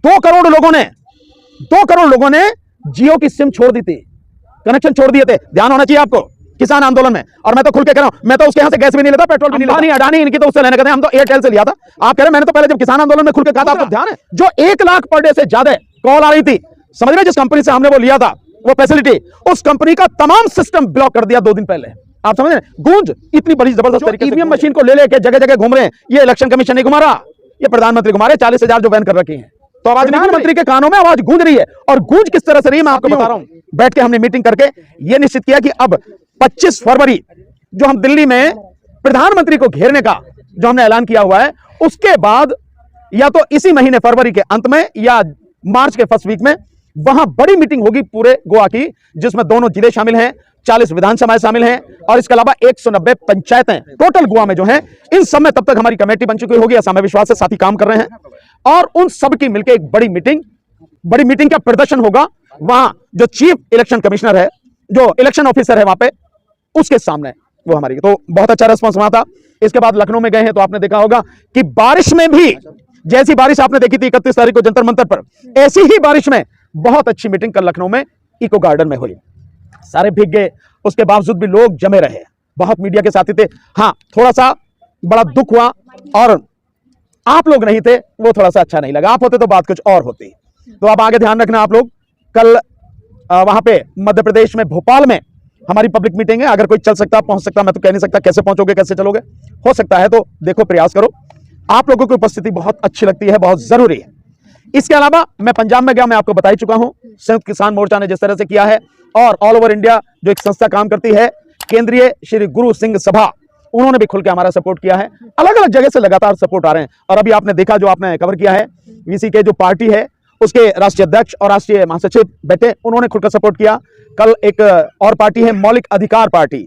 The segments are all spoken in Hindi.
2 करोड़ लोगों ने जियो की सिम छोड़ दी थी, कनेक्शन छोड़ दिए थे। ध्यान होना चाहिए आपको किसान आंदोलन में। और मैं तो खुल के कह रहा हूं, मैं तो उसके यहां से गैस भी नहीं लेता, पेट्रोल भी नहीं लेता। अडानी इनकी तो उससे लेने का, हम तो एयरटेल से लिया था। आप कह रहे मैंने तो पहले जब किसान आंदोलन में खुल के कहा था, आपको ध्यान है, जो 1 लाख पर डे से ज्यादा कॉल आ रही थी, समझ रहे, जिस कंपनी से हमने वो लिया था वो फैसिलिटी, उस कंपनी का तमाम सिस्टम ब्लॉक कर दिया 2 दिन पहले। आप समझ रहे, गूंज इतनी बड़ी जबरदस्त तरीके से ईवीएम मशीन को ले लेके जगह जगह घूम रहे हैं। ये इलेक्शन कमीशन नहीं घुमा रहा, ये प्रधानमंत्री घुमा रहे, 40,000 जो बैन कर रखी है। तो आवाज प्रधानमंत्री के कानों में आवाज गूंज रही है। और गूंज किस तरह से रही मैं आपको बता रहा हूं। बैठ के हमने मीटिंग करके ये निश्चित किया कि अब 25 फरवरी जो हम दिल्ली में प्रधानमंत्री को घेरने का जो हमने ऐलान किया हुआ है, उसके बाद या तो इसी महीने फरवरी के अंत में या मार्च के फर्स्ट वीक में वहां बड़ी मीटिंग होगी पूरे गोवा की, जिसमें दोनों जिले शामिल हैं, 40 विधानसभाएं शामिल हैं और इसके अलावा 190 पंचायतें टोटल गोवा में जो हैं। इन सब में तब तक हमारी कमेटी बन चुकी होगी, ऐसा हमें विश्वास है, साथी काम कर रहे हैं। और उन सब की मिलकर एक बड़ी मीटिंग का प्रदर्शन होगा वहां जो चीफ इलेक्शन कमिश्नर है, जो इलेक्शन ऑफिसर है वहां पे, उसके सामने वो हमारी। तो बहुत अच्छा रिस्पॉन्स वहां था। इसके बाद लखनऊ में गए हैं तो आपने देखा होगा कि बारिश में भी, जैसी बारिश आपने देखी थी 31 तारीख को जंतर मंतर पर, ऐसी ही बारिश में बहुत अच्छी मीटिंग कल लखनऊ में इको गार्डन में हुई। सारे भीग गए, उसके बावजूद भी लोग जमे रहे, बहुत मीडिया के साथी थे। हाँ, थोड़ा सा बड़ा दुख हुआ और आप लोग नहीं थे, वो थोड़ा सा अच्छा नहीं लगा। आप होते तो बात कुछ और होती। तो आप आगे ध्यान रखना। आप लोग कल वहां पे मध्य प्रदेश में भोपाल में हमारी पब्लिक मीटिंग है। अगर कोई चल सकता पहुंच सकता, मैं तो कह नहीं सकता कैसे पहुंचोगे कैसे चलोगे, हो सकता है तो देखो, प्रयास करो। आप लोगों की उपस्थिति बहुत अच्छी लगती है, बहुत जरूरी है। इसके अलावा मैं पंजाब में गया, मैं आपको बता ही चुका हूं, संयुक्त किसान मोर्चा ने जिस तरह से किया है, और ऑल ओवर इंडिया जो एक संस्था काम करती है, केंद्रीय श्री गुरु सिंह सभा, उन्होंने भी खुल के हमारा सपोर्ट किया है। अलग अलग जगह से लगातार सपोर्ट आ रहे हैं। और अभी आपने देखा, जो आपने कवर किया है, वीसी के जो पार्टी है उसके राष्ट्रीय अध्यक्ष और राष्ट्रीय महासचिव बैठे, उन्होंने खुलकर सपोर्ट किया। कल एक और पार्टी है मौलिक अधिकार पार्टी,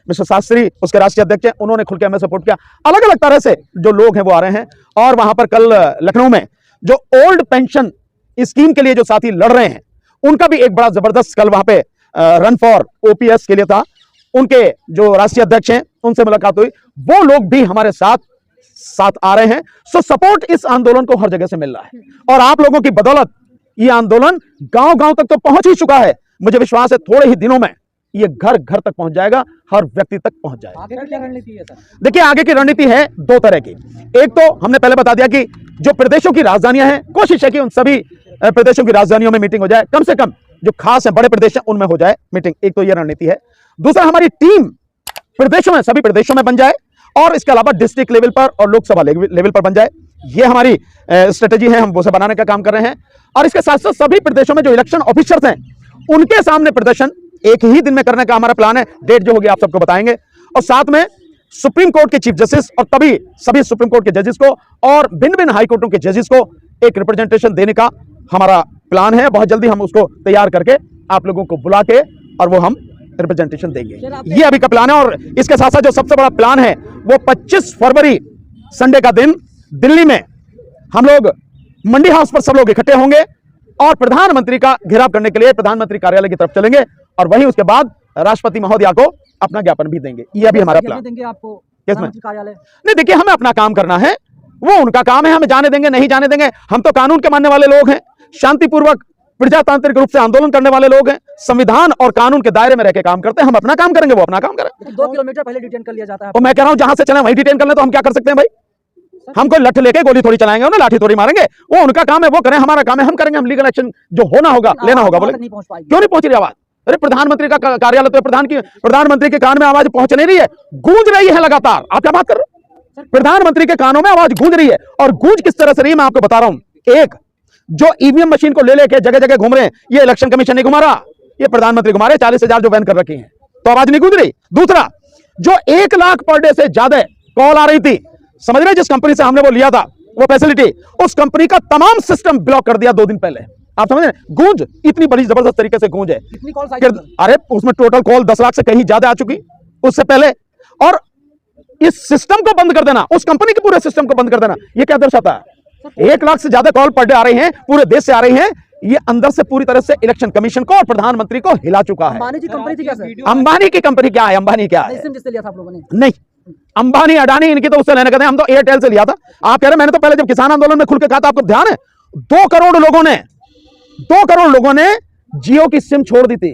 मिस्टर शास्त्री उसके राष्ट्रीय अध्यक्ष हैं, उन्होंने खुल के हमें सपोर्ट किया। अलग अलग तरह से जो लोग हैं वो आ रहे हैं। और वहां पर कल लखनऊ में जो ओल्ड पेंशन स्कीम के लिए जो साथी लड़ रहे हैं, उनका भी एक बड़ा जबरदस्त कल वहां पे रन फॉर ओपीएस के लिए था। उनके जो राष्ट्रीय अध्यक्ष हैं उनसे मुलाकात हुई, वो लोग भी हमारे साथ आ रहे हैं। सो सपोर्ट इस आंदोलन को हर जगह से मिल रहा है और आप लोगों की बदौलत ये आंदोलन गांव गांव तक तो पहुंच ही चुका है। मुझे विश्वास है थोड़े ही दिनों में ये घर घर तक पहुंच जाएगा, हर व्यक्ति तक पहुंच जाएगा। आगे की क्या रणनीति है सर? देखिए, आगे की रणनीति है 2 तरह की। एक तो हमने पहले बता दिया कि जो प्रदेशों की राजधानियां हैं, कोशिश है कि उन सभी प्रदेशों की राजधानियों में मीटिंग हो जाए, कम से कम जो खास है बड़े प्रदेश हैं उनमें हो जाए मीटिंग। एक तो ये रणनीति है। दूसरा, हमारी टीम प्रदेशों में, सभी प्रदेशों में बन जाए और इसके अलावा डिस्ट्रिक्ट लेवल पर और लोकसभा लेवल पर बन जाए। ये हमारी स्ट्रेटेजी है, हम उसे बनाने का काम कर रहे हैं। और इसके साथ साथ सभी प्रदेशों में जो इलेक्शन ऑफिसर्स हैं उनके सामने प्रदर्शन एक ही दिन में करने का हमारा प्लान है। डेट जो होगी आप सबको बताएंगे। और साथ में सुप्रीम कोर्ट के चीफ जस्टिस और तभी सभी सुप्रीम कोर्ट के जजेस को और भिन्न भिन्न हाई कोर्टों के जजेस को एक रिप्रेजेंटेशन देने का हमारा प्लान है। बहुत जल्दी हम उसको तैयार करके आप लोगों को बुला के और वो हम रिप्रेजेंटेशन देंगे। ये अभी का प्लान है। और इसके साथ साथ जो सबसे बड़ा प्लान है वो 25 फरवरी संडे का दिन दिल्ली में हम लोग मंडी हाउस पर सब लोग इकट्ठे होंगे और प्रधानमंत्री का घेराव करने के लिए प्रधानमंत्री कार्यालय की तरफ चलेंगे और वहीं उसके बाद राष्ट्रपति महोदया को अपना ज्ञापन भी देंगे। ये अभी हमारा प्लान देंगे आपको किसमें? कार्यालय नहीं, देखिए, हमें अपना काम करना है, वो उनका काम है, हमें जाने देंगे नहीं जाने देंगे। हम तो कानून के मानने वाले लोग हैं, शांतिपूर्वक प्रजातांत्रिक रूप से आंदोलन करने वाले लोग हैं, संविधान और कानून के दायरे में रहकर काम करते हैं। हम अपना काम करेंगे, वो अपना काम करें। 2 किलोमीटर पहले डिटेन कर लिया जाता है। और मैं कह रहा हूं जहां से चले वहीं डिटेन कर ले, तो हम क्या कर सकते हैं भाई? हम कोई लठ लेके गोली थोड़ी चलाएंगे, उन्हें लाठी थोड़ी मारेंगे। वो उनका काम है, वो करें, हमारा काम है, हम करेंगे। हम लीगल एक्शन जो होना होगा लेना होगा। बोले क्यों नहीं पहुंच रही आवाज? अरे प्रधानमंत्री का कार्यालय तो प्रधानमंत्री के कान में आवाज पहुंच नहीं रही है, गूंज रही है लगातार। आप क्या बात कर रहे हो? प्रधानमंत्री के कानों में आवाज गूंज रही है। और गूंज किस तरह से रही है मैं आपको बता रहा हूं। एक, जो ईवीएम मशीन को ले लेके जगह जगह घूम रहे हैं, ये इलेक्शन कमीशन नहीं घुमा रहा, ये प्रधानमंत्री घुमा रहे। 40,000 जो बैन कर रखी है, तो आवाज नहीं गूंज रही। दूसरा, जो 1 लाख पर डे से ज्यादा कॉल आ रही थी, समझ रहे, जिस कंपनी से हमने वो लिया था वो फैसिलिटी, उस कंपनी का तमाम सिस्टम ब्लॉक कर दिया 2 दिन पहले। आप समझ रहे, गूंज इतनी बड़ी जबरदस्त तरीके से गूंज है। कितनी कॉल्स आई? अरे उसमें टोटल कॉल 10 लाख से कहीं ज्यादा आ चुकी उससे पहले। और इस सिस्टम को बंद कर देना, उस कंपनी के पूरे सिस्टम को बंद कर देना, ये क्या दर्शाता है? 1 लाख से ज्यादा कॉल पर डे आ रही हैं, पूरे देश से आ रही हैं। ये अंदर से पूरी तरह से इलेक्शन कमीशन को और प्रधानमंत्री को हिला चुका है। अंबानी की कंपनी थी क्या सर? अंबानी की कंपनी क्या है? अंबानी क्या है? जिससे लिया था आप लोगों ने? नहीं, अंबानी अडानी इनकी तो उससे लेने का, हम तो एयरटेल से लिया था। आप कह रहे मैंने तो पहले जब किसान आंदोलन में खुल के कहा था, आपको ध्यान है, 2 करोड़ लोगों ने जियो की सिम छोड़ दी थी,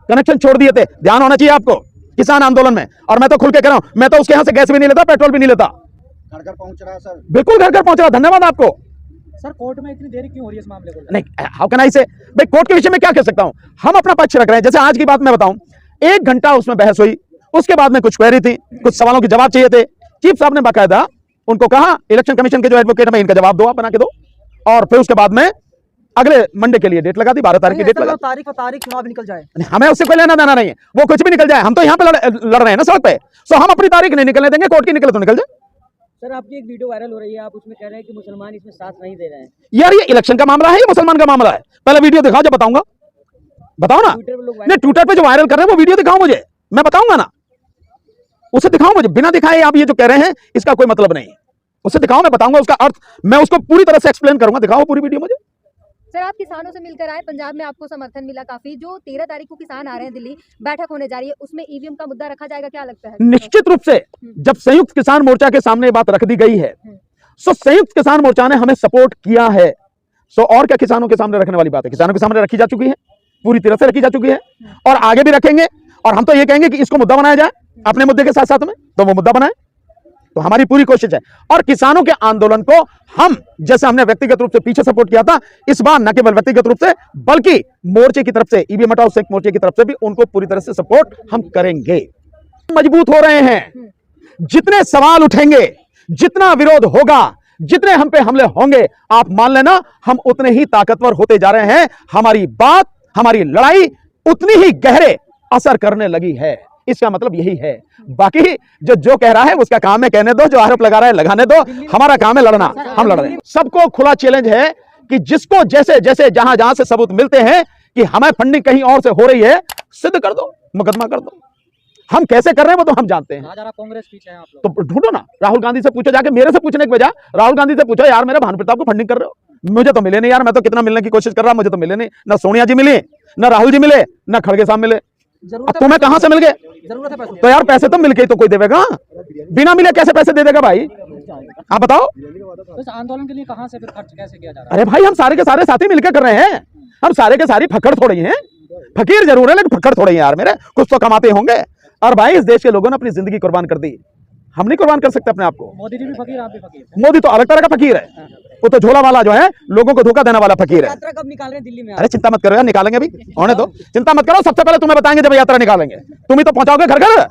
कनेक्शन छोड़ दिए थे। ध्यान होना चाहिए आपको किसान आंदोलन में। और मैं तो खुल के कह रहा हूं, मैं तो उसके यहां से गैस भी नहीं लेता, पेट्रोल भी नहीं लेता। घर घर पहुंच रहा है सर। बिल्कुल घर घर पहुंच रहा। धन्यवाद आपको। सर कोर्ट में इतनी देरी क्यों हो रही है इस मामले को? नहीं, हाउ कैन आई से, भाई कोर्ट के विषय में क्या कह सकता हूं। हम अपना पक्ष रख रहे हैं। जैसे आज की बात मैं बताऊं, 1 घंटा उसमें बहस हुई, उसके बाद में कुछ क्वेरी थी, कुछ सवालों के जवाब चाहिए थे। चीफ साहब ने बाकायदा उनको कहा, इलेक्शन कमीशन के जो एडवोकेट है, इनका जवाब दो, आप बना के दो। और फिर उसके बाद में अगले मंडे के लिए डेट लगा दी, 12 तारीख की डेट लगा दी। तारीख चुनाव निकल जाए, हमें उससे कोई लेना देना नहीं है, वो कुछ भी निकल जाए, हम तो यहाँ पे लड़ रहे हैं ना सड़क पे। सो हम अपनी तारीख नहीं निकलने देंगे, कोर्ट की निकले तो निकल जाए। सर आपकी एक वीडियो वायरल हो रही है, आप उसमें कह रहे हैं कि मुसलमान इसमें साथ नहीं दे रहे हैं। यार ये इलेक्शन का मामला है या मुसलमान का मामला है? पहले वीडियो दिखाओ, जब बताऊंगा। बताओ ना, नहीं ट्विटर पे जो वायरल कर रहे हैं वो वीडियो दिखाओ मुझे, मैं बताऊंगा ना। उसे दिखाओ मुझे, बिना दिखाए आप ये जो कह रहे हैं इसका कोई मतलब नहीं। उसे दिखाओ, मैं बताऊंगा उसका अर्थ, मैं उसको पूरी तरह से एक्सप्लेन करूंगा। दिखाओ पूरी वीडियो मुझे। सर आप किसानों से मिलकर आए, पंजाब में आपको समर्थन मिला काफी। जो 13 तारीख को किसान आ रहे हैं दिल्ली, बैठक होने जा रही है, उसमें ईवीएम का मुद्दा रखा जाएगा, क्या लगता है? निश्चित रूप से जब संयुक्त किसान मोर्चा के सामने बात रख दी गई है, सो संयुक्त किसान मोर्चा ने हमें सपोर्ट किया है। सो और क्या किसानों के सामने रखने वाली बात है? किसानों के सामने रखी जा चुकी है, पूरी तरह से रखी जा चुकी है, और आगे भी रखेंगे। और हम तो ये कहेंगे कि इसको मुद्दा बनाया जाए अपने मुद्दे के साथ साथ में, तो वो मुद्दा बनाए, तो हमारी पूरी कोशिश है। और किसानों के आंदोलन को हम, जैसे हमने व्यक्तिगत रूप से पीछे सपोर्ट किया था, इस बार न केवल व्यक्तिगत रूप से बल्कि मोर्चे की तरफ से, ईवीएम हटाओ संयुक्त मोर्चे की तरफ से भी उनको पूरी तरह से सपोर्ट हम करेंगे। मजबूत हो रहे हैं, जितने सवाल उठेंगे, जितना विरोध होगा, जितने हम पे हमले होंगे, आप मान लेना हम उतने ही ताकतवर होते जा रहे हैं। हमारी बात, हमारी लड़ाई उतनी ही गहरे असर करने लगी है। इसका मतलब यही है। बाकी जो कह रहा है उसका काम है कहने दो, जो आरोप लगा रहा है लगाने दो। हमारा काम है लड़ना, हम लड़ रहे हैं। सबको खुला चैलेंज है कि जिसको जैसे जैसे जहां जहां से सबूत मिलते हैं कि हमें फंडिंग कहीं और से हो रही है, सिद्ध कर दो, मुकदमा कर दो। हम कैसे कर रहे हैं वो तो हम जानते हैं। कांग्रेस पीछे है आप लोग, तो ढूंढो ना, राहुल गांधी से पूछो जाके। मेरे से पूछने के बजाय राहुल गांधी से पूछो, यार मेरे भानु प्रताप को फंडिंग कर रहे हो। मुझे तो मिले नहीं यार, मैं तो कितना मिलने की कोशिश कर रहा, मुझे तो मिले नहीं। ना सोनिया जी मिली, ना राहुल जी मिले, ना खड़गे साहब मिले। तुम्हें कहां से मिल गए? जरूरत है पैसे। तो यार पैसे तो मिलके ही तो कोई देगा, बिना मिले कैसे पैसे दे देगा भाई? आप बताओ। तो इस आंदोलन के लिए कहां से फिर खर्च कैसे किया जा रहा है? अरे भाई हम सारे के सारे साथी मिलकर कर रहे हैं। हम सारे के सारे फक्कड़ थोड़े ही हैं, फकीर जरूर है लेकिन फक्कड़ थोड़े ही यार मेरे, कुछ तो कमाते होंगे। और भाई इस देश के लोगों ने अपनी जिंदगी कुर्बान कर दी, हम नहीं कुर्बान कर सकते अपने आप को। मोदी जी भी फकीर, आप भी फकीर। मोदी तो अलग तरह का फकीर है, वो तो झोला वाला जो है, लोगों को धोखा देने वाला फकीर है। यात्रा कब निकाल रहे हैं दिल्ली में? अरे चिंता मत करो यार, निकालेंगे अभी, होने दो, चिंता मत करो। सबसे पहले तुम्हें बताएंगे जब यात्रा निकालेंगे, तुम ही तो पहुंचाओगे घर घर।